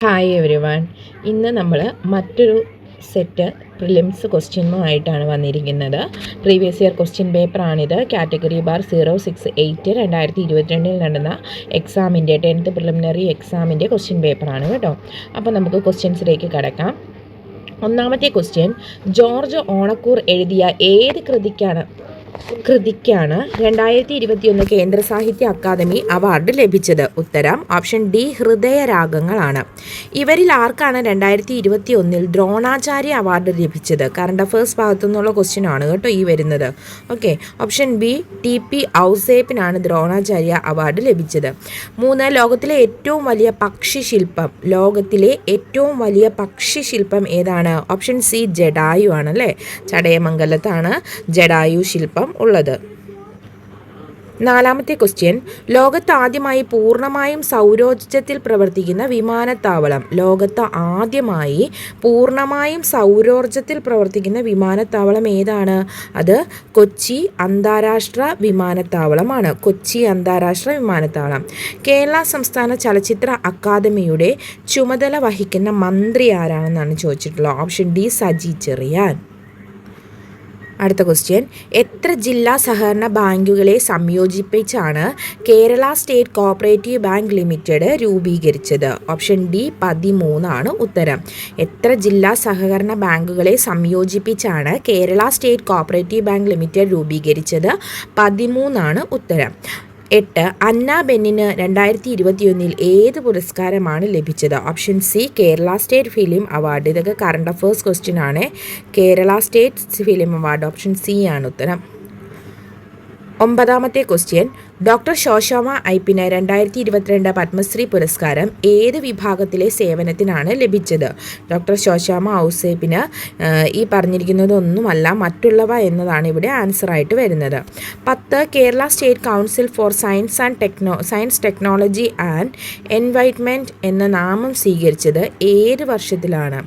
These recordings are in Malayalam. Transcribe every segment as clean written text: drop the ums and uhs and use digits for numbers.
Hi every one. ഇന്ന് നമ്മൾ മറ്റൊരു സെറ്റ് പ്രിലിംസ് ക്വസ്റ്റ്യനുമായിട്ടാണ് വന്നിരിക്കുന്നത്. പ്രീവിയസ് ഇയർ ക്വസ്റ്റ്യൻ പേപ്പറാണിത്. കാറ്റഗറി ബാർ 068 2022 നടന്ന എക്സാമിൻ്റെ 10th പ്രിലിമിനറി എക്സാമിൻ്റെ ക്വസ്റ്റ്യൻ പേപ്പറാണ് കേട്ടോ. അപ്പോൾ നമുക്ക് ക്വസ്റ്റ്യൻസിലേക്ക് കടക്കാം. ഒന്നാമത്തെ ക്വസ്റ്റ്യൻ, ജോർജ് ഓണക്കൂർ എഴുതിയ ഏത് കൃതിക്കാണ് 2021 കേന്ദ്ര സാഹിത്യ അക്കാദമി അവാർഡ് ലഭിച്ചത്? ഉത്തരം ഓപ്ഷൻ ഡി, ഹൃദയരാഗങ്ങളാണ്. ഇവരിൽ ആർക്കാണ് 2021 ദ്രോണാചാര്യ അവാർഡ് ലഭിച്ചത്? കറണ്ട് അഫയേഴ്സ് ഭാഗത്തു നിന്നുള്ള ക്വസ്റ്റ്യൻ ആണ് കേട്ടോ ഈ വരുന്നത്. Okay, option B, TP. ഔസേപ്പിനാണ് ദ്രോണാചാര്യ അവാർഡ് ലഭിച്ചത്. 3, ലോകത്തിലെ ഏറ്റവും വലിയ പക്ഷിശില്പം ഏതാണ്? ഓപ്ഷൻ സി, ജഡായു ആണ് അല്ലേ. ചടയമംഗലത്താണ് ജഡായു ശില്പം ഉള്ളത്. 4ാമത്തെ ക്വസ്റ്റ്യൻ, ലോകത്ത് ആദ്യമായി പൂർണ്ണമായും സൗരോർജ്ജത്തിൽ പ്രവർത്തിക്കുന്ന വിമാനത്താവളം ഏതാണ്? അത് കൊച്ചി അന്താരാഷ്ട്ര വിമാനത്താവളമാണ്. കേരള സംസ്ഥാന ചലച്ചിത്ര അക്കാദമിയുടെ ചുമതല വഹിക്കുന്ന മന്ത്രി ആരാണെന്നാണ് ചോദിച്ചിട്ടുള്ളത്. Option D, Saji Cherian. അടുത്ത ക്വസ്റ്റ്യൻ, എത്ര ജില്ലാ സഹകരണ ബാങ്കുകളെ സംയോജിപ്പിച്ചാണ് Kerala state cooperative bank limited രൂപീകരിച്ചത്? ഓപ്ഷൻ ഡി, 13 ആണ് ഉത്തരം. എത്ര ജില്ലാ സഹകരണ ബാങ്കുകളെ സംയോജിപ്പിച്ചാണ് Kerala state cooperative bank limited രൂപീകരിച്ചത്? 13 ആണ് ഉത്തരം. 8, അന്ന ബെന്നിന് 2021 ഏത് പുരസ്കാരമാണ് ലഭിച്ചത്? Option C, Kerala state film award. ഇതൊക്കെ കറണ്ട് അഫയേഴ്സ് ക്വസ്റ്റ്യൻ ആണ്. Kerala state film award option C ആണ് ഉത്തരം. 9ാമത്തെ ക്വസ്റ്റ്യൻ, ഡോക്ടർ ശോശാമ ഐപ്പിന് 2022 പത്മശ്രീ പുരസ്കാരം ഏത് വിഭാഗത്തിലെ സേവനത്തിനാണ് ലഭിച്ചത്? ഡോക്ടർ ശോശാമ ഔസേപ്പിന് ഈ പറഞ്ഞിരിക്കുന്നതൊന്നുമല്ല മറ്റുള്ളവ എന്നതാണ് ഇവിടെ ആൻസറായിട്ട് വരുന്നത്. 10, Kerala state council for science technology and environment എന്ന നാമം സ്വീകരിച്ചത് ഏത് വർഷത്തിലാണ്?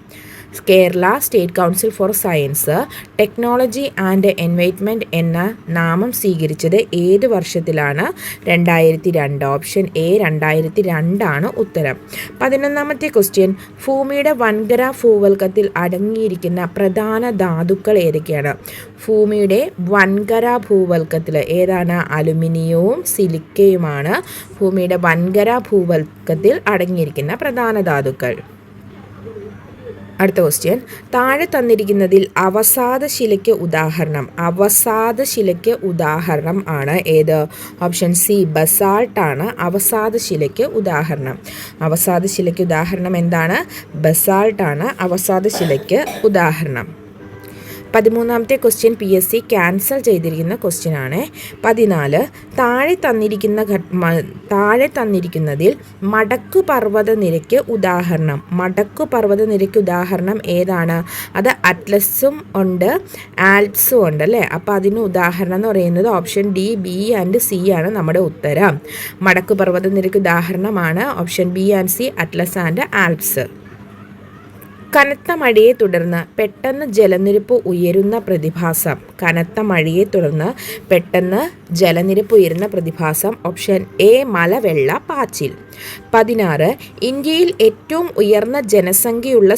Kerala state council for science technology and environment എന്ന നാമം സ്വീകരിച്ചത് ഏത് വർഷത്തിലാണ്? 2002. ഓപ്ഷൻ എ, 2002 ആണ് ഉത്തരം. 11ാമത്തെ ക്വസ്റ്റ്യൻ, ഭൂമിയുടെ വൻകര ഭൂവൽക്കത്തിൽ അടങ്ങിയിരിക്കുന്ന പ്രധാന ധാതുക്കൾ ഏതൊക്കെയാണ്? ഭൂമിയുടെ വൻകര ഭൂവൽക്കത്തിൽ ഏതാണ്? അലുമിനിയവും സിലിക്കയുമാണ് ഭൂമിയുടെ വൻകര ഭൂവൽക്കത്തിൽ അടങ്ങിയിരിക്കുന്ന പ്രധാന ധാതുക്കൾ. അടുത്ത ക്വസ്റ്റ്യൻ, താഴെ തന്നിരിക്കുന്നതിൽ അവസാദശിലയ്ക്ക് ഉദാഹരണം ആണ് ഏത്? ഓപ്ഷൻ സി, ബസാൾട്ട് ആണ് അവസാദശിലയ്ക്ക് ഉദാഹരണം എന്താണ്? ബസാൾട്ട് ആണ് അവസാദശിലയ്ക്ക് ഉദാഹരണം. 13ാമത്തെ ക്വസ്റ്റ്യൻ PSC ക്യാൻസൽ ചെയ്തിരിക്കുന്ന ക്വസ്റ്റ്യൻ ആണ്. 14, താഴെ തന്നിരിക്കുന്നതിൽ മടക്കുപർവ്വത നിരയ്ക്ക് ഉദാഹരണം ഏതാണ്? അത് അറ്റ്ലസും ഉണ്ട്, ആൽപ്സും ഉണ്ട് അല്ലേ. അപ്പോൾ അതിന് ഉദാഹരണം എന്ന് പറയുന്നത് option D, B and C ആണ് നമ്മുടെ ഉത്തരം. മടക്കുപർവ്വത നിരയ്ക്ക് ഉദാഹരണമാണ് option B and C, Atlas and Alps. കനത്ത മഴയെ തുടർന്ന് പെട്ടെന്ന് ജലനിരപ്പ് ഉയരുന്ന പ്രതിഭാസം ഓപ്ഷൻ എ, മലവെള്ളപ്പാച്ചിൽ. 16, ഇന്ത്യയിൽ ഏറ്റവും ഉയർന്ന ജനസംഖ്യയുള്ള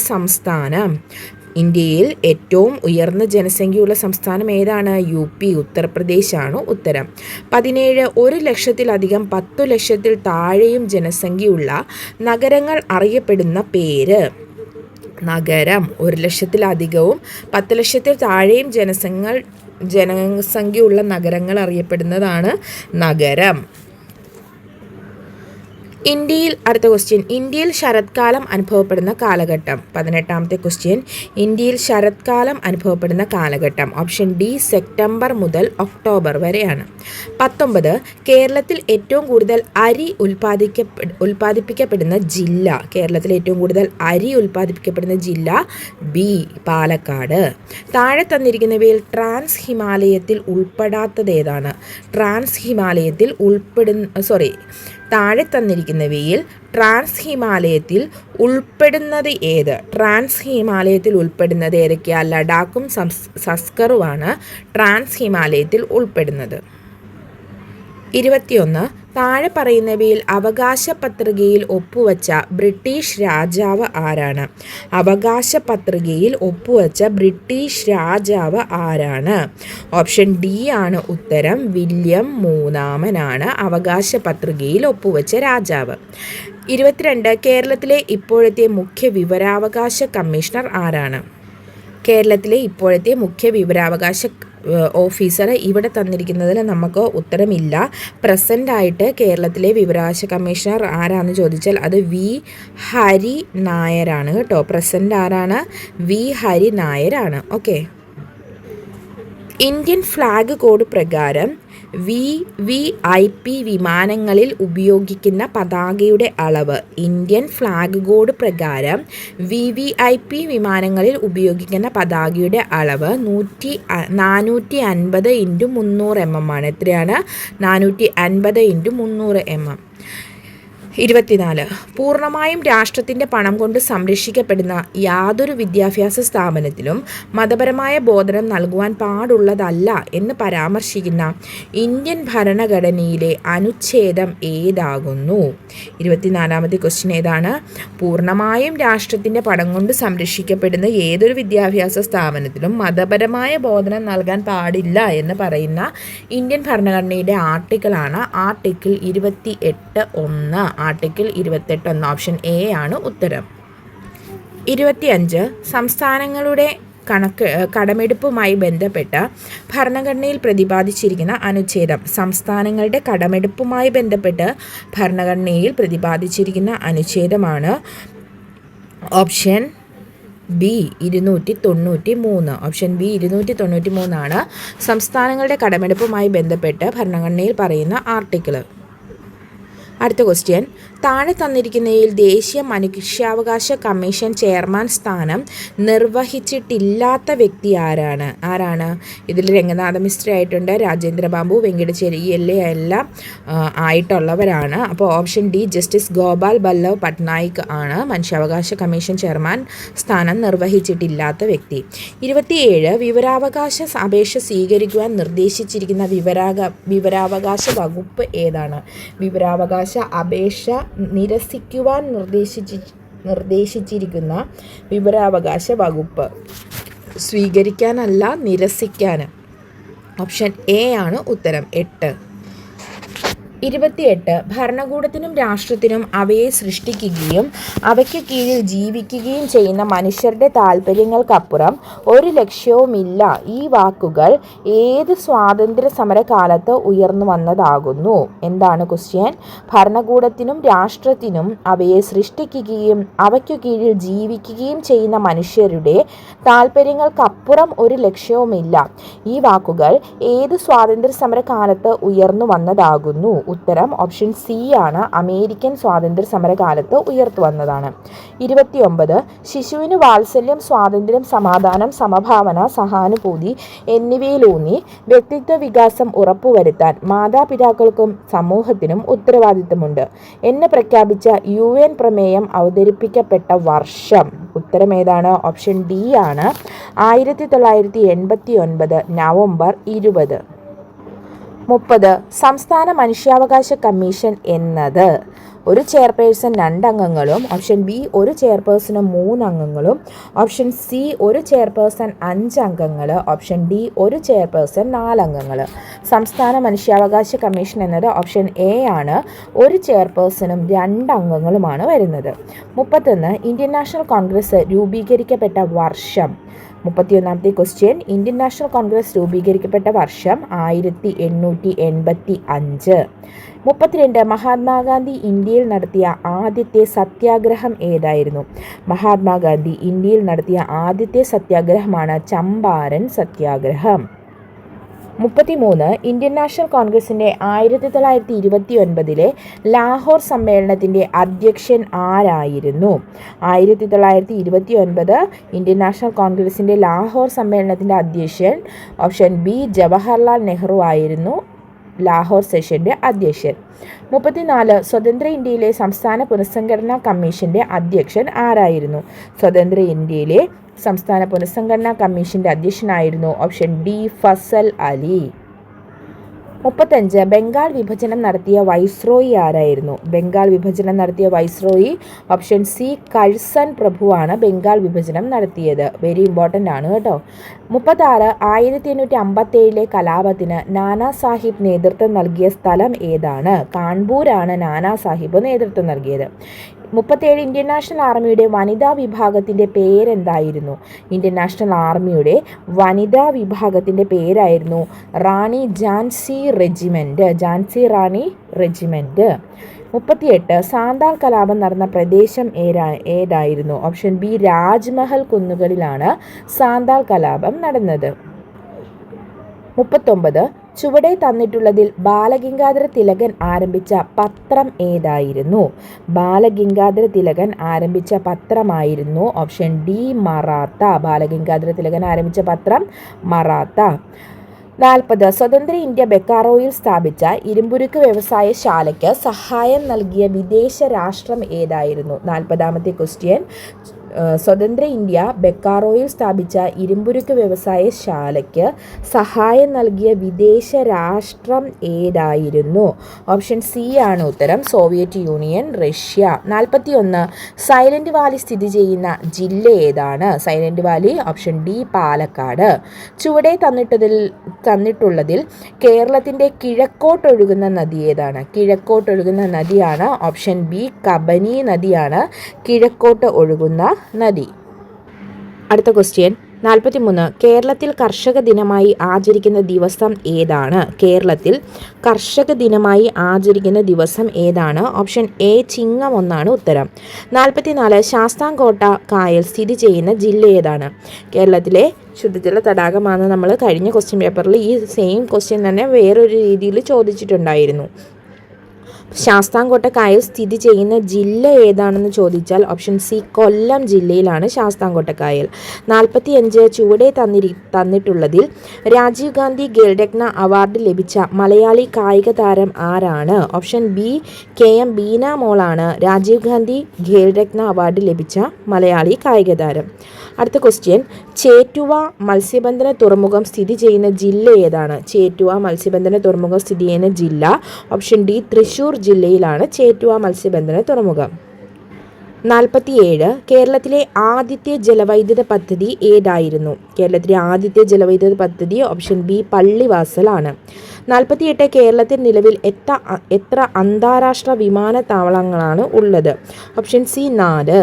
സംസ്ഥാനം ഏതാണ്? UP, ഉത്തർപ്രദേശ് ആണ് ഉത്തരം. 17, 1 ലക്ഷത്തിലധികം 10 ലക്ഷത്തിൽ താഴെയും ജനസംഖ്യയുള്ള നഗരങ്ങൾ അറിയപ്പെടുന്ന പേര്? നഗരം. 1 ലക്ഷത്തിലധികവും 10 ലക്ഷത്തിൽ താഴെയും ജനസംഖ്യയുള്ള നഗരങ്ങൾ അറിയപ്പെടുന്നതാണ് നഗരം. അടുത്ത ക്വസ്റ്റ്യൻ, ഇന്ത്യയിൽ ശരത്കാലം അനുഭവപ്പെടുന്ന കാലഘട്ടം. 18ാമത്തെ ക്വസ്റ്റ്യൻ, ഇന്ത്യയിൽ ശരത്കാലം അനുഭവപ്പെടുന്ന കാലഘട്ടം ഓപ്ഷൻ ഡി, സെപ്റ്റംബർ മുതൽ ഒക്ടോബർ വരെയാണ്. 19, കേരളത്തിൽ ഏറ്റവും കൂടുതൽ അരി ഉൽപ്പാദിപ്പിക്കപ്പെടുന്ന ജില്ല? ബി, പാലക്കാട്. താഴെ തന്നിരിക്കുന്നവയിൽ ട്രാൻസ് ഹിമാലയത്തിൽ ഉൾപ്പെടാത്തത് ഏതാണ്? താഴെ തന്നിരിക്കുന്നവയിൽ ട്രാൻസ് ഹിമാലയത്തിൽ ഉൾപ്പെടുന്നത് ഏതൊക്കെയാണ്? ലഡാക്കും സസ്കറുമാണ് ട്രാൻസ് ഹിമാലയത്തിൽ ഉൾപ്പെടുന്നത്. 21, താഴെ പറയുന്നവയിൽ അവകാശ പത്രികയിൽ ഒപ്പുവച്ച ബ്രിട്ടീഷ് രാജാവ് ആരാണ്? അവകാശ പത്രികയിൽ ഒപ്പുവച്ച ബ്രിട്ടീഷ് രാജാവ് ആരാണ്? ഓപ്ഷൻ ഡി ആണ് ഉത്തരം. വില്യം മൂന്നാമനാണ് അവകാശ പത്രികയിൽ ഒപ്പുവച്ച രാജാവ്. 22. കേരളത്തിലെ ഇപ്പോഴത്തെ മുഖ്യ വിവരാവകാശ കമ്മീഷണർ ആരാണ്? കേരളത്തിലെ ഇപ്പോഴത്തെ മുഖ്യ വിവരാവകാശ ഓഫീസർ ഇവിടെ തന്നിരിക്കുന്നതിൽ നമുക്ക് ഉത്തരമില്ല. പ്രസൻ്റ് ആയിട്ട് കേരളത്തിലെ വിവരാവകാശ കമ്മീഷണർ ആരാന്ന് ചോദിച്ചാൽ അത് വി ഹരി നായരാണ് കേട്ടോ. പ്രസൻ്റ് ആരാണ്? വി ഹരി നായരാണ്. ഓക്കെ. ഇന്ത്യൻ ഫ്ലാഗ് കോഡ് പ്രകാരം VVIP വിമാനങ്ങളിൽ ഉപയോഗിക്കുന്ന പതാകയുടെ അളവ്. ഇന്ത്യൻ ഫ്ലാഗ് കോഡ് പ്രകാരം VVIP വിമാനങ്ങളിൽ ഉപയോഗിക്കുന്ന പതാകയുടെ അളവ് 450 × 300 mm ആണ്. എത്രയാണ്? 450 × 300 mm. 24. പൂർണ്ണമായും രാഷ്ട്രത്തിൻ്റെ പണം കൊണ്ട് സംരക്ഷിക്കപ്പെടുന്ന യാതൊരു വിദ്യാഭ്യാസ സ്ഥാപനത്തിലും മതപരമായ ബോധനം നൽകുവാൻ പാടുള്ളതല്ല എന്ന് പരാമർശിക്കുന്ന ഇന്ത്യൻ ഭരണഘടനയിലെ അനുച്ഛേദം ഏതാകുന്നു? 24ാമത്തെ ക്വസ്റ്റ്യൻ ഏതാണ്? പൂർണ്ണമായും രാഷ്ട്രത്തിൻ്റെ പണം കൊണ്ട് സംരക്ഷിക്കപ്പെടുന്ന ഏതൊരു വിദ്യാഭ്യാസ സ്ഥാപനത്തിലും മതപരമായ ബോധനം നൽകാൻ പാടില്ല എന്ന് പറയുന്ന ഇന്ത്യൻ ഭരണഘടനയുടെ ആർട്ടിക്കിളാണ് ആർട്ടിക്കിൾ 28(1). ആർട്ടിക്കിൾ 28(1). ഓപ്ഷൻ എ ആണ് ഉത്തരം. 25. സംസ്ഥാനങ്ങളുടെ കടമെടുപ്പുമായി ബന്ധപ്പെട്ട് ഭരണഘടനയിൽ പ്രതിപാദിച്ചിരിക്കുന്ന അനുച്ഛേദം. സംസ്ഥാനങ്ങളുടെ കടമെടുപ്പുമായി ബന്ധപ്പെട്ട് ഭരണഘടനയിൽ പ്രതിപാദിച്ചിരിക്കുന്ന അനുച്ഛേദമാണ് ഓപ്ഷൻ ബി 293. ഓപ്ഷൻ ബി 293 ആണ് സംസ്ഥാനങ്ങളുടെ കടമെടുപ്പുമായി ബന്ധപ്പെട്ട് ഭരണഘടനയിൽ പറയുന്ന ആർട്ടിക്കിൾ. അടുത്ത ക്വസ്റ്റ്യൻ. താഴെ തന്നിരിക്കുന്നതിൽ ദേശീയ മനുഷ്യാവകാശ കമ്മീഷൻ ചെയർമാൻ സ്ഥാനം നിർവഹിച്ചിട്ടില്ലാത്ത വ്യക്തി ആരാണ്? ഇതിൽ രംഗനാഥ മിശ്ര ആയിട്ടുണ്ട്, രാജേന്ദ്ര ബാബു, വെങ്കിടശ്ശേരി എല്ലാം ആയിട്ടുള്ളവരാണ്. അപ്പോൾ option D justice Gopal Ballav Pattanaik ആണ് മനുഷ്യാവകാശ കമ്മീഷൻ ചെയർമാൻ സ്ഥാനം നിർവഹിച്ചിട്ടില്ലാത്ത വ്യക്തി. 27. വിവരാവകാശ അപേക്ഷ സ്വീകരിക്കുവാൻ നിർദ്ദേശിച്ചിരിക്കുന്ന വിവരാവകാശ വകുപ്പ് ഏതാണ്? വിവരാവകാശ അപേക്ഷ നിരസിക്കുവാൻ നിർദ്ദേശിച്ചിരിക്കുന്ന വിവരാവകാശ വകുപ്പ്. സ്വീകരിക്കാനല്ല, നിരസിക്കാൻ. ഓപ്ഷൻ എ ആണ് ഉത്തരം. 8. 28. ഭരണകൂടത്തിനും രാഷ്ട്രത്തിനും അവയെ സൃഷ്ടിക്കുകയും അവയ്ക്ക് കീഴിൽ ജീവിക്കുകയും ചെയ്യുന്ന മനുഷ്യരുടെ താൽപ്പര്യങ്ങൾക്കപ്പുറം ഒരു ലക്ഷ്യവുമില്ല. ഈ വാക്കുകൾ ഏത് സ്വാതന്ത്ര്യ സമരകാലത്ത് ഉയർന്നു വന്നതാകുന്നു? എന്താണ് ക്വസ്റ്റ്യൻ? ഭരണകൂടത്തിനും രാഷ്ട്രത്തിനും അവയെ സൃഷ്ടിക്കുകയും അവയ്ക്കു കീഴിൽ ജീവിക്കുകയും ചെയ്യുന്ന മനുഷ്യരുടെ താൽപ്പര്യങ്ങൾക്കപ്പുറം ഒരു ലക്ഷ്യവുമില്ല. ഈ വാക്കുകൾ ഏത് സ്വാതന്ത്ര്യ സമരകാലത്ത് ഉയർന്നു വന്നതാകുന്നു? ഉത്തരം ഓപ്ഷൻ സി ആണ്. അമേരിക്കൻ സ്വാതന്ത്ര്യ സമരകാലത്ത് ഉയർത്തു വന്നതാണ്. 29. ശിശുവിന് വാത്സല്യം, സ്വാതന്ത്ര്യം, സമാധാനം, സമഭാവന, സഹാനുഭൂതി എന്നിവയിലൂന്നി വ്യക്തിത്വ വികാസം ഉറപ്പുവരുത്താൻ മാതാപിതാക്കൾക്കും സമൂഹത്തിനും ഉത്തരവാദിത്തമുണ്ട് എന്ന് പ്രഖ്യാപിച്ച UN പ്രമേയം അവതരിപ്പിക്കപ്പെട്ട വർഷം. ഉത്തരം ഏതാണ്? ഓപ്ഷൻ ഡി ആണ്. 1989 നവംബർ 20. 30. സംസ്ഥാന മനുഷ്യാവകാശ കമ്മീഷൻ എന്നത് ഒരു ചെയർപേഴ്സൺ 2 അംഗങ്ങളും, ഓപ്ഷൻ ബി ഒരു ചെയർപേഴ്സണും 3 അംഗങ്ങളും, ഓപ്ഷൻ സി ഒരു ചെയർപേഴ്സൺ 5 അംഗങ്ങൾ, ഓപ്ഷൻ ഡി ഒരു ചെയർപേഴ്സൺ 4 അംഗങ്ങൾ. സംസ്ഥാന മനുഷ്യാവകാശ കമ്മീഷൻ എന്നത് ഓപ്ഷൻ എ ആണ്. ഒരു ചെയർപേഴ്സണും 2 അംഗങ്ങളുമാണ് വരുന്നത്. 31. ഇന്ത്യൻ നാഷണൽ കോൺഗ്രസ് രൂപീകരിക്കപ്പെട്ട വർഷം. 31ാമത്തെ ക്വസ്റ്റ്യൻ. ഇന്ത്യൻ നാഷണൽ കോൺഗ്രസ് രൂപീകരിക്കപ്പെട്ട വർഷം 1885. 32. മഹാത്മാഗാന്ധി ഇന്ത്യയിൽ നടത്തിയ ആദ്യത്തെ സത്യാഗ്രഹം ഏതായിരുന്നു? മഹാത്മാഗാന്ധി ഇന്ത്യയിൽ നടത്തിയ ആദ്യത്തെ സത്യാഗ്രഹമാണ് ചമ്പാരൻ സത്യാഗ്രഹം. 33. ഇന്ത്യൻ നാഷണൽ കോൺഗ്രസിൻ്റെ 1929 ലാഹോർ സമ്മേളനത്തിൻ്റെ അധ്യക്ഷൻ ആരായിരുന്നു? 1929 ഇന്ത്യൻ നാഷണൽ കോൺഗ്രസിൻ്റെ ലാഹോർ സമ്മേളനത്തിൻ്റെ അധ്യക്ഷൻ ഓപ്ഷൻ ബി ജവഹർലാൽ നെഹ്റു ആയിരുന്നു ലാഹോർ സെഷൻ്റെ അധ്യക്ഷൻ. 34. സ്വതന്ത്ര ഇന്ത്യയിലെ സംസ്ഥാന പുനഃസംഘടനാ കമ്മീഷൻ്റെ അധ്യക്ഷൻ ആരായിരുന്നു? സ്വതന്ത്ര ഇന്ത്യയിലെ സംസ്ഥാന പുനഃസംഘടനാ കമ്മീഷൻ്റെ അധ്യക്ഷനായിരുന്നു ഓപ്ഷൻ ഡി ഫസൽ അലി. 35 ബംഗാൾ വിഭജനം നടത്തിയ വൈസ്രോയി ആരായിരുന്നു? ബംഗാൾ വിഭജനം നടത്തിയ വൈസ്രോയി ഓപ്ഷൻ സി കഴ്സൺ പ്രഭുവാണ് ബംഗാൾ വിഭജനം നടത്തിയത്. വെരി ഇമ്പോർട്ടൻ്റ് ആണ് കേട്ടോ. 36 1857 കലാപത്തിന് നാനാ സാഹിബ് നേതൃത്വം നൽകിയ സ്ഥലം ഏതാണ്? കാൺപൂരാണ് നാനാ സാഹിബ് നേതൃത്വം നൽകിയത്. 37 ഇന്ത്യൻ നാഷണൽ ആർമിയുടെ വനിതാ വിഭാഗത്തിൻ്റെ പേരെന്തായിരുന്നു? ഇന്ത്യൻ നാഷണൽ ആർമിയുടെ വനിതാ വിഭാഗത്തിൻ്റെ പേരായിരുന്നു റാണി ഝാൻസി റെജിമെൻറ്റ്. ഝാൻസി റാണി റെജിമെൻറ്റ്. 38 സാന്താൾ കലാപം നടന്ന പ്രദേശം ഏതായിരുന്നു? ഓപ്ഷൻ ബി രാജ്മഹൽ കുന്നുകളിലാണ് സാന്താൾ കലാപം നടന്നത്. 39 ചുവടെ തന്നിട്ടുള്ളതിൽ ബാലഗംഗാധര തിലകൻ ആരംഭിച്ച പത്രം ഏതായിരുന്നു? ബാലഗംഗാധര തിലകൻ ആരംഭിച്ച പത്രമായിരുന്നു ഓപ്ഷൻ ഡി മറാത്ത. ബാലഗംഗാധര തിലകൻ ആരംഭിച്ച പത്രം മറാത്ത. 40 സ്വതന്ത്ര ഇന്ത്യ ബെക്കാറോയിൽ സ്ഥാപിച്ച ഇരുമ്പുരുക്ക് വ്യവസായശാലയ്ക്ക് സഹായം നൽകിയ വിദേശ രാഷ്ട്രം ഏതായിരുന്നു? 40ാമത്തെ ക്വസ്റ്റ്യൻ. സ്വതന്ത്ര ഇന്ത്യ ബെക്കാറോയിൽ സ്ഥാപിച്ച ഇരുമ്പുരുക്ക് വ്യവസായശാലയ്ക്ക് സഹായം നൽകിയ വിദേശ രാഷ്ട്രം ഏതായിരുന്നു? ഓപ്ഷൻ സി ആണ് ഉത്തരം, Soviet union, Russia. 41 silent Valley സ്ഥിതി ചെയ്യുന്ന ജില്ല ഏതാണ്? Silent Valley option D Palakkad. ചുവടെ തന്നിട്ടുള്ളതിൽ കേരളത്തിൻ്റെ കിഴക്കോട്ടൊഴുകുന്ന നദി ഏതാണ്? കിഴക്കോട്ടൊഴുകുന്ന നദിയാണ് ഓപ്ഷൻ ബി കബനി നദിയാണ് കിഴക്കോട്ട് ഒഴുകുന്ന നദി. അടുത്ത ക്വസ്റ്റ്യൻ 43 കേരളത്തിൽ കർഷക ദിനമായി ആചരിക്കുന്ന ദിവസം ഏതാണ്? കേരളത്തിൽ കർഷക ദിനമായി ആചരിക്കുന്ന ദിവസം ഏതാണ്? ഓപ്ഷൻ എ ചിങ്ങം 1 ഉത്തരം. 44 ശാസ്താംകോട്ട കായൽ സ്ഥിതി ചെയ്യുന്ന ജില്ല ഏതാണ്? കേരളത്തിലെ ശുദ്ധജല തടാകമാണ്. നമ്മൾ കഴിഞ്ഞ ക്വസ്റ്റ്യൻ പേപ്പറിൽ ഈ സെയിം ക്വസ്റ്റ്യൻ തന്നെ വേറൊരു രീതിയിൽ ചോദിച്ചിട്ടുണ്ടായിരുന്നു. ശാസ്താംകോട്ട കായൽ സ്ഥിതി ചെയ്യുന്ന ജില്ല ഏതാണെന്ന് ചോദിച്ചാൽ ഓപ്ഷൻ സി കൊല്ലം ജില്ലയിലാണ് ശാസ്താംകോട്ട കായൽ. 45 ചുവടെ തന്നിട്ടുള്ളതിൽ രാജീവ് ഗാന്ധി ഖേൽരത്ന അവാർഡ് ലഭിച്ച മലയാളി കായിക താരം ആരാണ്? ഓപ്ഷൻ ബി KM ബീന മോളാണ് രാജീവ് ഗാന്ധി ഖേൽരത്ന അവാർഡ് ലഭിച്ച മലയാളി കായിക താരം. അടുത്ത ക്വസ്റ്റ്യൻ ചേറ്റുവ മത്സ്യബന്ധന തുറമുഖം സ്ഥിതി ചെയ്യുന്ന ജില്ല ഏതാണ്? ചേറ്റുവ മത്സ്യബന്ധന തുറമുഖം സ്ഥിതി ചെയ്യുന്ന ജില്ല ഓപ്ഷൻ ഡി തൃശ്ശൂർ ജില്ലയിലാണ് ചേറ്റുവ മത്സ്യബന്ധന തുറമുഖം. 47 കേരളത്തിലെ ആദ്യത്തെ ജലവൈദ്യുത പദ്ധതി ഏതായിരുന്നു? കേരളത്തിലെ ആദ്യത്തെ ജലവൈദ്യുത പദ്ധതി ഓപ്ഷൻ ബി പള്ളിവാസലാണ്. 48 കേരളത്തിൽ നിലവിൽ എത്ര അന്താരാഷ്ട്ര വിമാനത്താവളങ്ങളാണ് ഉള്ളത്? Option C 4.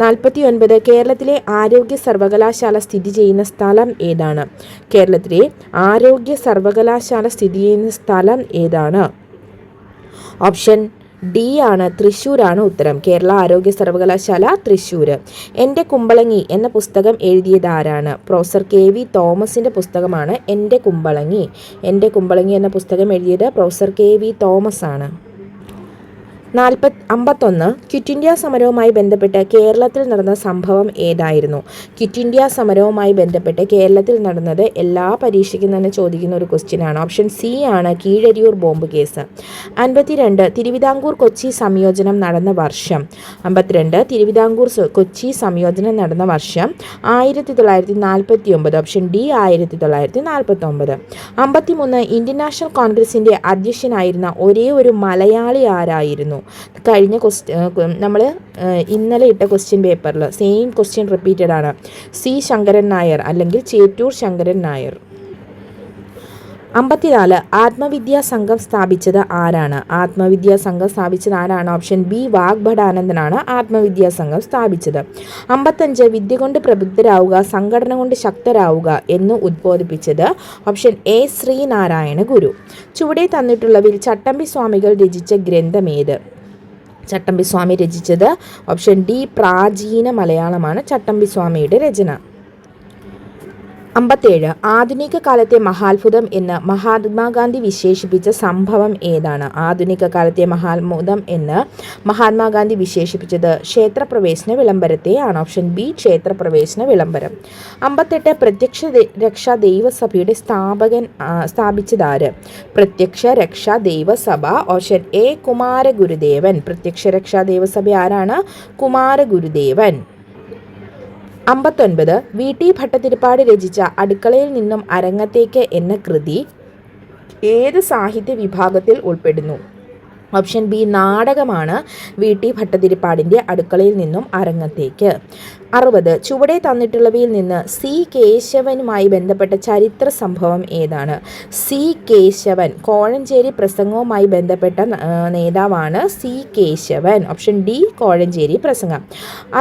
49 കേരളത്തിലെ ആരോഗ്യ സർവകലാശാല സ്ഥിതി ചെയ്യുന്ന സ്ഥലം ഏതാണ്? കേരളത്തിലെ ആരോഗ്യ സർവകലാശാല സ്ഥിതി ചെയ്യുന്ന സ്ഥലം ഏതാണ്? ഓപ്ഷൻ ഡി ആണ്, തൃശ്ശൂരാണ് ഉത്തരം. കേരള ആരോഗ്യ സർവകലാശാല തൃശ്ശൂർ. എൻ്റെ കുമ്പളങ്ങി എന്ന പുസ്തകം എഴുതിയത് ആരാണ്? പ്രൊഫസർ KV തോമസിൻ്റെ പുസ്തകമാണ് എൻ്റെ കുമ്പളങ്ങി. എൻ്റെ കുമ്പളങ്ങി എന്ന പുസ്തകം എഴുതിയത് പ്രൊഫസർ KV തോമസ് ആണ്. 51 ക്വിറ്റ് ഇന്ത്യ സമരവുമായി ബന്ധപ്പെട്ട് കേരളത്തിൽ നടന്ന സംഭവം ഏതായിരുന്നു? ക്വിറ്റ് ഇന്ത്യ സമരവുമായി ബന്ധപ്പെട്ട് കേരളത്തിൽ നടന്നത് എല്ലാ പരീക്ഷയ്ക്കും തന്നെ ചോദിക്കുന്ന ഒരു ക്വസ്റ്റ്യനാണ്. ഓപ്ഷൻ സി ആണ്, കീഴരിയൂർ ബോംബ് കേസ്. 52 തിരുവിതാംകൂർ കൊച്ചി സംയോജനം നടന്ന വർഷം. 52 തിരുവിതാംകൂർ കൊച്ചി സംയോജനം നടന്ന വർഷം 1949. Option D 1949. 53 ഇന്ത്യൻ നാഷണൽ കോൺഗ്രസിൻ്റെ അധ്യക്ഷനായിരുന്ന ഒരേ ഒരു മലയാളി ആരായിരുന്നു? കഴിഞ്ഞ നമ്മൾ ഇന്നലെ ഇട്ട ക്വസ്റ്റ്യൻ പേപ്പറിൽ സെയിം ക്വസ്റ്റ്യൻ റിപ്പീറ്റഡ് ആണ്. സി ശങ്കരൻ നായർ അല്ലെങ്കിൽ ചേറ്റൂർ ശങ്കരൻ നായർ. 54 ആത്മവിദ്യാ സംഘം സ്ഥാപിച്ചത് ആരാണ്? ആത്മവിദ്യാ സംഘം സ്ഥാപിച്ചത് ആരാണ്? ഓപ്ഷൻ ബി വാഗ്ഭടാനന്ദനാണ് ആത്മവിദ്യാ സംഘം സ്ഥാപിച്ചത്. 55 വിദ്യ കൊണ്ട് പ്രബുദ്ധരാവുക, സംഘടന കൊണ്ട് ശക്തരാവുക എന്ന് ഉദ്ബോധിപ്പിച്ചത് ഓപ്ഷൻ എ ശ്രീനാരായണ ഗുരു. ചുവടെ തന്നിട്ടുള്ളവയിൽ ചട്ടമ്പി സ്വാമികൾ രചിച്ച ഗ്രന്ഥമേത്? ചട്ടമ്പി സ്വാമി രചിച്ചത് ഓപ്ഷൻ ഡി പ്രാചീന മലയാളമാണ് ചട്ടമ്പി സ്വാമിയുടെ രചന. 57 ആധുനിക കാലത്തെ മഹാത്ഭുതം എന്ന് മഹാത്മാഗാന്ധി വിശേഷിപ്പിച്ച സംഭവം ഏതാണ്? ആധുനിക കാലത്തെ മഹാത്ഭുതം എന്ന് മഹാത്മാഗാന്ധി വിശേഷിപ്പിച്ചത് ക്ഷേത്രപ്രവേശന വിളംബരത്തെയാണ്. ഓപ്ഷൻ ബി ക്ഷേത്രപ്രവേശന വിളംബരം. 58 പ്രത്യക്ഷ രക്ഷാ ദൈവസഭയുടെ സ്ഥാപിച്ചതാര്? പ്രത്യക്ഷ രക്ഷാ ദൈവസഭ ഓപ്ഷൻ എ കുമാരഗുരുദേവൻ. പ്രത്യക്ഷ രക്ഷാ ദൈവസഭ ആരാണ്? കുമാരഗുരുദേവൻ. 59 VT ഭട്ടതിരിപ്പാട് രചിച്ച അടുക്കളയിൽ നിന്നും അരങ്ങത്തേക്ക് എന്ന കൃതി ഏത് സാഹിത്യ വിഭാഗത്തിൽ ഉൾപ്പെടുന്നു? ഓപ്ഷൻ ബി നാടകമാണ്. വി.ടി. ഭട്ടതിരിപ്പാടിൻ്റെ അടുക്കളയിൽ നിന്നും അരങ്ങത്തേക്ക്. 60. ചുവടെ തന്നിട്ടുള്ളവയിൽ നിന്ന് സി കേശവനുമായി ബന്ധപ്പെട്ട ചരിത്ര സംഭവം ഏതാണ്? സി കേശവൻ കോഴഞ്ചേരി പ്രസംഗവുമായി ബന്ധപ്പെട്ട നേതാവാണ് C Keshavan. Option D Kozhencherry പ്രസംഗം.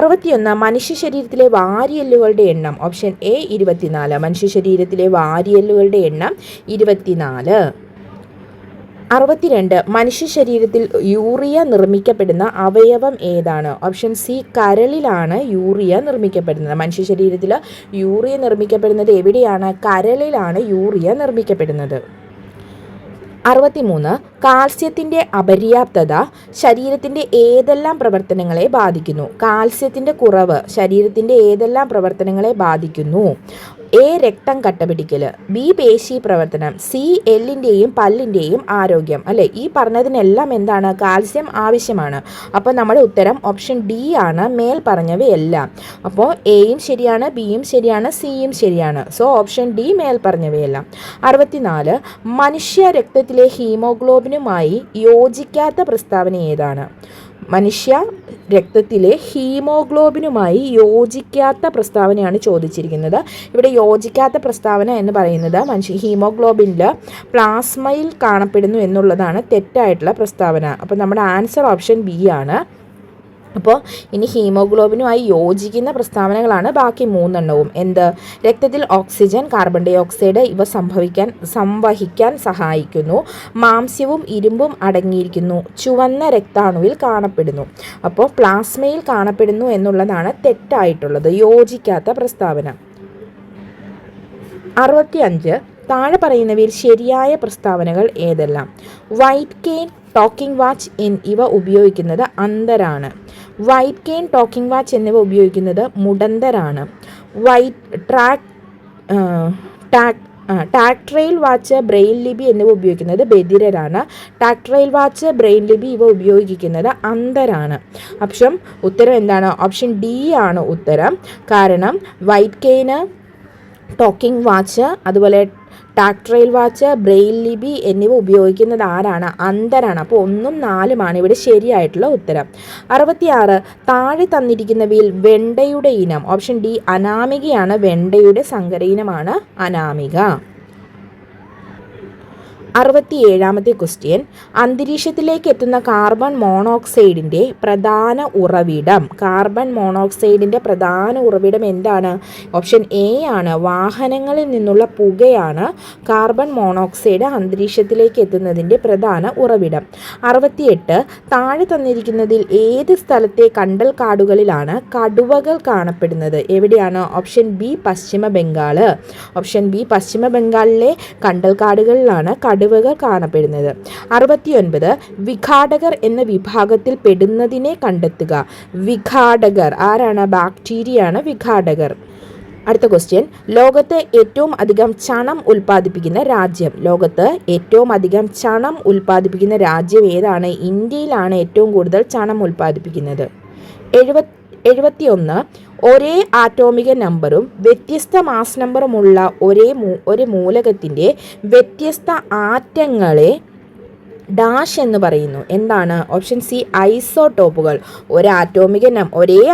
61. മനുഷ്യ ശരീരത്തിലെ വാരിയെല്ലുകളുടെ എണ്ണം. Option A 24. മനുഷ്യ ശരീരത്തിലെ വാരിയെല്ലുകളുടെ എണ്ണം 24. 62. മനുഷ്യ ശരീരത്തിൽ യൂറിയ നിർമ്മിക്കപ്പെടുന്ന അവയവം ഏതാണ്? ഓപ്ഷൻ സി കരളിലാണ് യൂറിയ നിർമ്മിക്കപ്പെടുന്നത്. മനുഷ്യ ശരീരത്തിൽ യൂറിയ നിർമ്മിക്കപ്പെടുന്നത് എവിടെയാണ്? കരളിലാണ് യൂറിയ നിർമ്മിക്കപ്പെടുന്നത്. 63. കാൽസ്യത്തിൻ്റെ അപര്യാപ്തത ശരീരത്തിൻ്റെ ഏതെല്ലാം പ്രവർത്തനങ്ങളെ ബാധിക്കുന്നു? കാൽസ്യത്തിൻ്റെ കുറവ് ശരീരത്തിൻ്റെ ഏതെല്ലാം പ്രവർത്തനങ്ങളെ ബാധിക്കുന്നു? എ രക്തം കട്ടപിടിക്കൽ, ബി പേശി പ്രവർത്തനം, സി എല്ലിൻ്റെയും പല്ലിൻ്റെയും ആരോഗ്യം. അല്ലേ, ഈ പറഞ്ഞതിനെല്ലാം എന്താണ്? കാൽസ്യം ആവശ്യമാണ്. അപ്പോൾ നമ്മുടെ ഉത്തരം ഓപ്ഷൻ ഡി ആണ്, മേൽ പറഞ്ഞവയെല്ലാം. അപ്പോൾ എയും ശരിയാണ്, ബിയും ശരിയാണ്, സിയും ശരിയാണ്. സോ ഓപ്ഷൻ ഡി മേൽ പറഞ്ഞവയെല്ലാം. 64. മനുഷ്യ രക്തത്തിലെ ഹീമോഗ്ലോബിനുമായി യോജിക്കാത്ത പ്രസ്താവന ഏതാണ്? മനുഷ്യ രക്തത്തിലെ ഹീമോഗ്ലോബിനുമായി യോജിക്കാത്ത പ്രസ്താവനയാണ് ചോദിച്ചിരിക്കുന്നത്. ഇവിടെ യോജിക്കാത്ത പ്രസ്താവന എന്ന് പറയുന്നത് ഹീമോഗ്ലോബിനിൽ പ്ലാസ്മയിൽ കാണപ്പെടുന്നു എന്നുള്ളതാണ് തെറ്റായിട്ടുള്ള പ്രസ്താവന. അപ്പോൾ നമ്മുടെ ആൻസർ ഓപ്ഷൻ ബി ആണ്. അപ്പോൾ ഇനി ഹീമോഗ്ലോബിനുമായി യോജിക്കുന്ന പ്രസ്താവനകളാണ് ബാക്കി 3 എണ്ണവും. എന്ത്? രക്തത്തിൽ ഓക്സിജൻ, കാർബൺ ഡൈ ഓക്സൈഡ് ഇവ സംവഹിക്കാൻ സഹായിക്കുന്നു. മാംസ്യവും ഇരുമ്പും അടങ്ങിയിരിക്കുന്നു. ചുവന്ന രക്താണുവിൽ കാണപ്പെടുന്നു. അപ്പോൾ പ്ലാസ്മയിൽ കാണപ്പെടുന്നു എന്നുള്ളതാണ് തെറ്റായിട്ടുള്ളത്, യോജിക്കാത്ത പ്രസ്താവന. 65. താഴെ പറയുന്നവയിൽ ശരിയായ പ്രസ്താവനകൾ ഏതെല്ലാം? വൈറ്റ് കെയിൻ, ടോക്കിംഗ് വാച്ച് ഇവ ഉപയോഗിക്കുന്നത് അന്ധരാണ്. വൈറ്റ് കെയിൻ, ടോക്കിംഗ് വാച്ച് എന്നിവ ഉപയോഗിക്കുന്നത് മുടന്തരാണ്. ടാക്ട്രൈൽ വാച്ച്, ബ്രെയിൻ ലിപി എന്നിവ ഉപയോഗിക്കുന്നത് ബധിരരാണ്. ടാക്ട്രൈൽ വാച്ച്, ബ്രെയിൻ ലിപി ഇവ ഉപയോഗിക്കുന്നത് അന്ധരാണ്. പക്ഷം ഉത്തരം എന്താണ്? ഓപ്ഷൻ ഡി ആണ് ഉത്തരം. കാരണം വൈറ്റ് കെയിന്, ടോക്കിംഗ് വാച്ച്, അതുപോലെ ടാക്ട്രൈൽ വാച്ച്, ബ്രെയിൽ ലിപി എന്നിവ ഉപയോഗിക്കുന്നത് ആരാണ്? അന്ധരാണ്. അപ്പോൾ 1ഉം 4ഉമാണ് ഇവിടെ ശരിയായിട്ടുള്ള ഉത്തരം. 66. താഴെ തന്നിരിക്കുന്നവയിൽ വെണ്ടയുടെ ഇനം. Option D അനാമികയാണ്. വെണ്ടയുടെ സങ്കര ഇനമാണ് അനാമിക. 67ാമത്തെ ക്വസ്റ്റ്യൻ. അന്തരീക്ഷത്തിലേക്ക് എത്തുന്ന കാർബൺ മോണോക്സൈഡിൻ്റെ പ്രധാന ഉറവിടം. കാർബൺ മോണോക്സൈഡിൻ്റെ പ്രധാന ഉറവിടം എന്താണ്? ഓപ്ഷൻ എ ആണ്. വാഹനങ്ങളിൽ നിന്നുള്ള പുകയാണ് കാർബൺ മോണോക്സൈഡ് അന്തരീക്ഷത്തിലേക്ക് എത്തുന്നതിൻ്റെ പ്രധാന ഉറവിടം. 68. താഴെ തന്നിരിക്കുന്നതിൽ ഏത് സ്ഥലത്തെ കണ്ടൽ കാടുകളിലാണ് കടുവകൾ കാണപ്പെടുന്നത്? എവിടെയാണ്? ഓപ്ഷൻ ബി പശ്ചിമ ബംഗാൾ. ഓപ്ഷൻ ബി പശ്ചിമ ബംഗാളിലെ കണ്ടൽ കാടുകളിലാണ് കടുവകൾ കാണപ്പെടുന്നത്. 69. വിഘാടകർ എന്ന വിഭാഗത്തിൽ പെടുന്നതിനെ കണ്ടെത്തുക. വിഘാടകർ ആരാണ്? ബാക്ടീരിയയാണ് വിഘാടകർ. അടുത്ത ക്വസ്റ്റ്യൻ. ലോകത്ത് ഏറ്റവും അധികം ചണം ഉൽപ്പാദിപ്പിക്കുന്ന രാജ്യം. ലോകത്ത് ഏറ്റവും അധികം ചണം ഉൽപ്പാദിപ്പിക്കുന്ന രാജ്യം ഏതാണ്? ഇന്ത്യയിലാണ് ഏറ്റവും കൂടുതൽ ചണം ഉൽപ്പാദിപ്പിക്കുന്നത്. 71. ഒരേ ആറ്റോമിക നമ്പറും വ്യത്യസ്ത മാസ് നമ്പറുമുള്ള ഒരു മൂലകത്തിൻ്റെ വ്യത്യസ്ത ആറ്റങ്ങളെ ഡാഷ് എന്ന് പറയുന്നു. എന്താണ്? ഓപ്ഷൻ സി ഐസോടോപ്പുകൾ. ഒരേ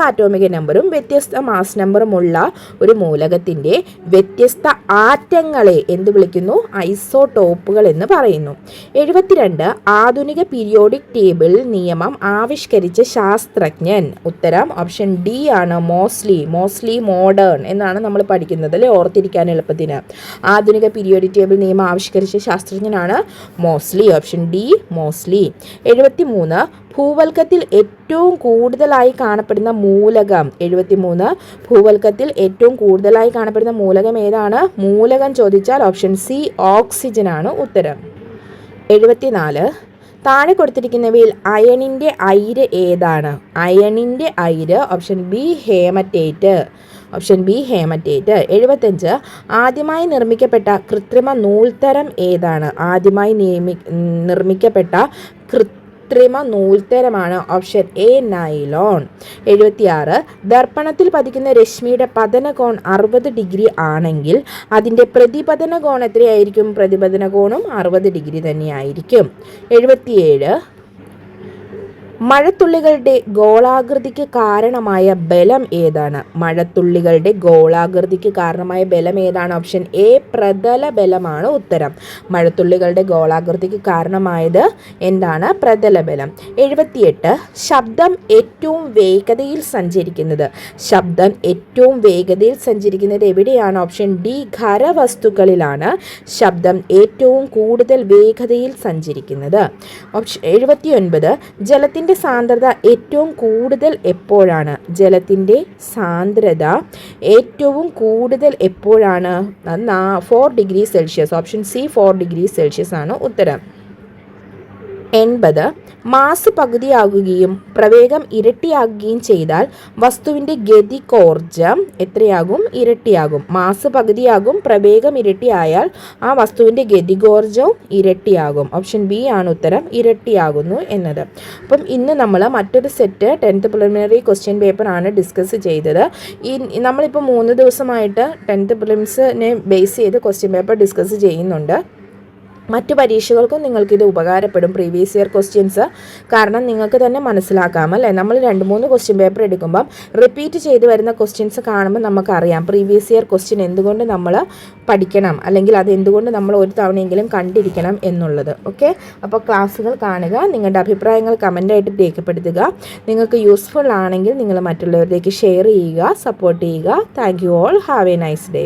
ആറ്റോമിക നമ്പറും വ്യത്യസ്ത മാസ് നമ്പറുമുള്ള ഒരു മൂലകത്തിൻ്റെ വ്യത്യസ്ത ആറ്റങ്ങളെ എന്ത് വിളിക്കുന്നു? ഐസോടോപ്പുകൾ എന്ന് പറയുന്നു. 72. ആധുനിക പീരിയോഡിക് ടേബിൾ നിയമം ആവിഷ്കരിച്ച ശാസ്ത്രജ്ഞൻ. ഉത്തരം ഓപ്ഷൻ ഡി ആണ്. മോസ്ലി മോഡേൺ എന്നാണ് നമ്മൾ പഠിക്കുന്നത് അല്ലേ, ഓർത്തിരിക്കാൻ എളുപ്പത്തിന്. ആധുനിക പീരിയോഡിക് ടേബിൾ നിയമം ആവിഷ്കരിച്ച ശാസ്ത്രജ്ഞനാണ് മോസ്ലി. Option D Moseley. 73. ഭൂവൽക്കത്തിൽ ഏറ്റവും കൂടുതലായി കാണപ്പെടുന്ന മൂലകം. 73. ഭൂവൽക്കത്തിൽ ഏറ്റവും കൂടുതലായി കാണപ്പെടുന്ന മൂലകം ഏതാണ്? മൂലകം ചോദിച്ചാൽ ഓപ്ഷൻ സി ഓക്സിജൻ ആണ് ഉത്തരം. 74. താഴെ കൊടുത്തിരിക്കുന്നവയിൽ അയണിൻ്റെ അയിര് ഏതാണ്? അയണിൻ്റെ അയിര് option B haematite. Option B haematite. 75. ആദ്യമായി നിർമ്മിക്കപ്പെട്ട കൃത്രിമ നൂൽത്തരം ഏതാണ്? ആദ്യമായി നിർമ്മിക്കപ്പെട്ട കൃത്രിമ നൂൽത്തരമാണ്. Option A nylon. 76 ദർപ്പണത്തിൽ പതിക്കുന്ന രശ്മിയുടെ പതനകോൺ 60 ഡിഗ്രി ആണെങ്കിൽ അതിൻ്റെ പ്രതിപതന കോൺ എത്രയായിരിക്കും? പ്രതിപതന കോണും 60 ഡിഗ്രി തന്നെയായിരിക്കും. 77 മഴത്തുള്ളികളുടെ ഗോളാകൃതിക്ക് കാരണമായ ബലം ഏതാണ്? മഴത്തുള്ളികളുടെ ഗോളാകൃതിക്ക് കാരണമായ ബലം ഏതാണ്? ഓപ്ഷൻ എ പ്രതല ബലമാണ് ഉത്തരം. മഴത്തുള്ളികളുടെ ഗോളാകൃതിക്ക് കാരണമായത് എന്താണ്? പ്രതല ബലം. 78 ശബ്ദം ഏറ്റവും വേഗതയിൽ സഞ്ചരിക്കുന്നത്. ശബ്ദം ഏറ്റവും വേഗതയിൽ സഞ്ചരിക്കുന്നത് എവിടെയാണ്? ഓപ്ഷൻ ഡി ഖരവസ്തുക്കളിലാണ് ശബ്ദം ഏറ്റവും കൂടുതൽ വേഗതയിൽ സഞ്ചരിക്കുന്നത്. ഓപ്ഷൻ 79 ജലത്തിൻ്റെ സാന്ദ്രത ഏറ്റവും കൂടുതൽ എപ്പോഴാണ്? ജലത്തിൻ്റെ സാന്ദ്രത ഏറ്റവും കൂടുതൽ എപ്പോഴാണ്? 4 degree Celsius. Option C 4 degree Celsius ആണ് ഉത്തരം. 80 മാസ് പകുതിയാകുകയും പ്രവേഗം ഇരട്ടിയാകുകയും ചെയ്താൽ വസ്തുവിൻ്റെ ഗതികോർജം എത്രയാകും? ഇരട്ടിയാകും. മാസ് പകുതിയാകും, പ്രവേഗം ഇരട്ടിയായാൽ ആ വസ്തുവിൻ്റെ ഗതികോർജവും ഇരട്ടിയാകും. ഓപ്ഷൻ ബി ആണ് ഉത്തരം, ഇരട്ടിയാകുന്നു എന്നത്. അപ്പം ഇന്ന് നമ്മൾ മറ്റൊരു സെറ്റ് 10th പ്രിലിമിനറി ക്വസ്റ്റ്യൻ പേപ്പറാണ് ഡിസ്കസ് ചെയ്തത്. നമ്മളിപ്പോൾ 3 ദിവസമായിട്ട് 10th പ്രിലിംസിനെ ബേസ് ചെയ്ത് ക്വസ്റ്റ്യൻ പേപ്പർ ഡിസ്കസ് ചെയ്യുന്നുണ്ട്. മറ്റു പരീക്ഷകൾക്കും നിങ്ങൾക്കിത് ഉപകാരപ്പെടും, പ്രീവിയസ് ഇയർ ക്വസ്റ്റ്യൻസ്. കാരണം നിങ്ങൾക്ക് തന്നെ മനസ്സിലാക്കാമല്ലേ, നമ്മൾ 2-3 ക്വസ്റ്റ്യൻ പേപ്പർ എടുക്കുമ്പം റിപ്പീറ്റ് ചെയ്ത് വരുന്ന ക്വസ്റ്റ്യൻസ് കാണുമ്പോൾ നമുക്കറിയാം പ്രീവിയസ് ഇയർ ക്വസ്റ്റ്യൻ എന്തുകൊണ്ട് നമ്മൾ പഠിക്കണം, അല്ലെങ്കിൽ അത് എന്തുകൊണ്ട് നമ്മൾ ഒരു തവണയെങ്കിലും കണ്ടിരിക്കണം എന്നുള്ളത്. ഓക്കെ, അപ്പോൾ ക്ലാസ്സുകൾ കാണുക, നിങ്ങളുടെ അഭിപ്രായങ്ങൾ കമൻ്റായിട്ട് രേഖപ്പെടുത്തുക. നിങ്ങൾക്ക് യൂസ്ഫുൾ ആണെങ്കിൽ നിങ്ങൾ മറ്റുള്ളവരിലേക്ക് ഷെയർ ചെയ്യുക, സപ്പോർട്ട് ചെയ്യുക. Thank you all. Have A nice day.